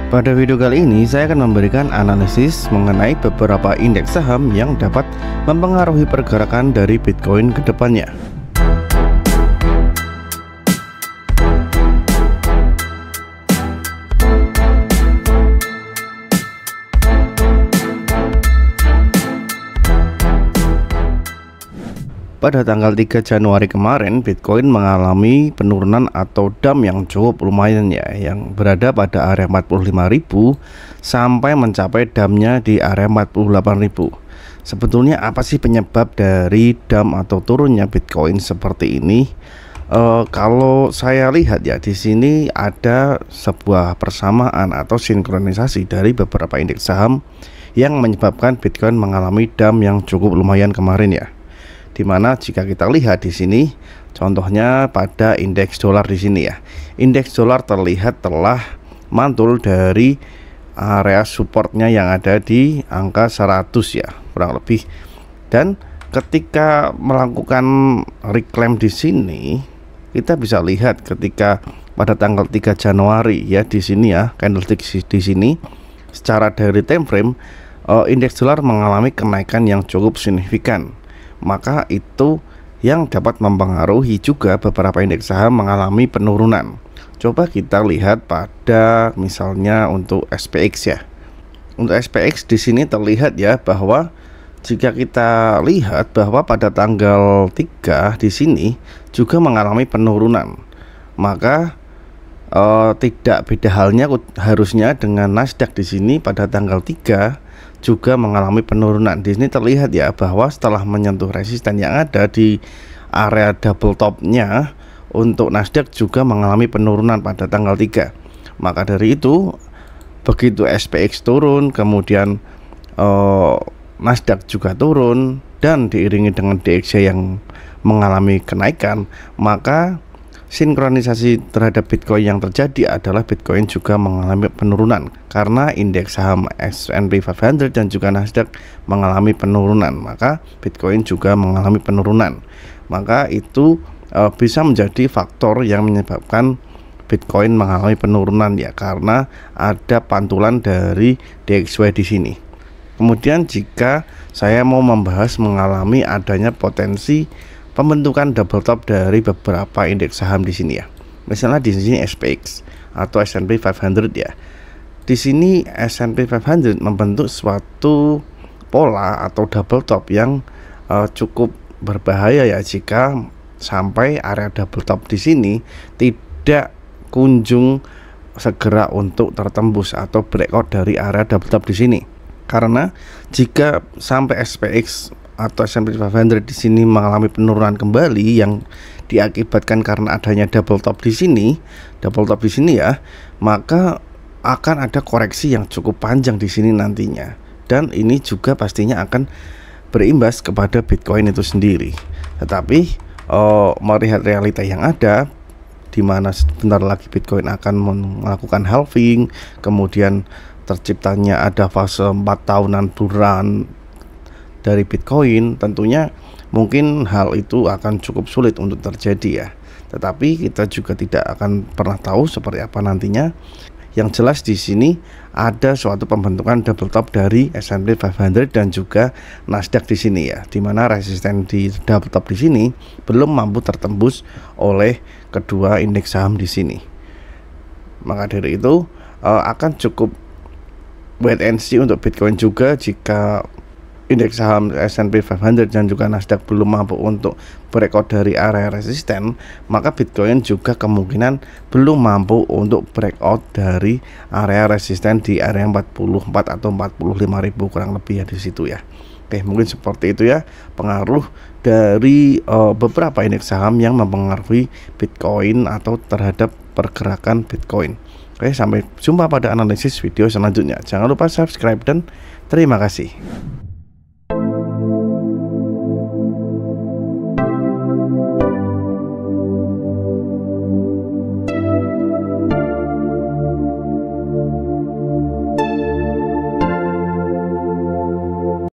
Pada video kali ini saya akan memberikan analisis mengenai beberapa indeks saham yang dapat mempengaruhi pergerakan dari Bitcoin ke depannya. Pada tanggal 3 Januari kemarin, Bitcoin mengalami penurunan atau dump yang cukup lumayan ya, yang berada pada area 45.000 sampai mencapai dumpnya di area 48.000. Sebetulnya apa sih penyebab dari dump atau turunnya Bitcoin seperti ini? Kalau saya lihat ya, di sini ada sebuah persamaan atau sinkronisasi dari beberapa indeks saham yang menyebabkan Bitcoin mengalami dump yang cukup lumayan kemarin ya. Dimana jika kita lihat di sini, contohnya pada indeks dolar di sini ya, indeks dolar terlihat telah mantul dari area supportnya yang ada di angka 100 ya, kurang lebih. Dan ketika melakukan reclaim di sini, kita bisa lihat ketika pada tanggal 3 Januari ya, di sini ya, candlestick di sini, secara dari time frame, indeks dolar mengalami kenaikan yang cukup signifikan. Maka itu yang dapat mempengaruhi juga beberapa indeks saham mengalami penurunan. Coba kita lihat pada misalnya untuk SPX ya. Untuk SPX di sini terlihat ya bahwa jika kita lihat bahwa pada tanggal 3 di sini juga mengalami penurunan. Maka tidak beda halnya harusnya dengan Nasdaq di sini pada tanggal 3 juga mengalami penurunan. Di sini terlihat ya bahwa setelah menyentuh resisten yang ada di area double topnya, untuk Nasdaq juga mengalami penurunan pada tanggal 3. Maka dari itu begitu SPX turun, kemudian Nasdaq juga turun dan diiringi dengan DXY yang mengalami kenaikan, maka sinkronisasi terhadap Bitcoin yang terjadi adalah Bitcoin juga mengalami penurunan karena indeks saham S&P 500 dan juga Nasdaq mengalami penurunan, maka Bitcoin juga mengalami penurunan. Maka itu bisa menjadi faktor yang menyebabkan Bitcoin mengalami penurunan ya, karena ada pantulan dari DXY di sini. Kemudian jika saya mau membahas mengalami adanya potensi pembentukan double top dari beberapa indeks saham di sini ya. Misalnya di sini SPX atau S&P 500 ya. Di sini S&P 500 membentuk suatu pola atau double top yang cukup berbahaya ya jika sampai area double top di sini tidak kunjung segera untuk tertembus atau breakout dari area double top di sini. Karena jika sampai SPX atau S&P 500 di sini mengalami penurunan kembali yang diakibatkan karena adanya double top di sini ya, maka akan ada koreksi yang cukup panjang di sini nantinya, dan ini juga pastinya akan berimbas kepada Bitcoin itu sendiri. Tetapi melihat realita yang ada, di mana sebentar lagi Bitcoin akan melakukan halving, kemudian terciptanya ada fase 4 tahunan bulan dari Bitcoin, tentunya mungkin hal itu akan cukup sulit untuk terjadi ya. Tetapi kita juga tidak akan pernah tahu seperti apa nantinya. Yang jelas di sini ada suatu pembentukan double top dari S&P 500 dan juga Nasdaq di sini ya, di mana resisten di double top di sini belum mampu tertembus oleh kedua indeks saham di sini. Maka dari itu akan cukup wait and see untuk Bitcoin juga. Jika indeks saham S&P 500 dan juga Nasdaq belum mampu untuk breakout dari area resisten, maka Bitcoin juga kemungkinan belum mampu untuk breakout dari area resisten di area 44 atau 45.000 kurang lebih ya di situ ya. Oke, mungkin seperti itu ya pengaruh dari beberapa indeks saham yang mempengaruhi Bitcoin atau terhadap pergerakan Bitcoin. Oke, sampai jumpa pada analisis video selanjutnya. Jangan lupa subscribe dan terima kasih.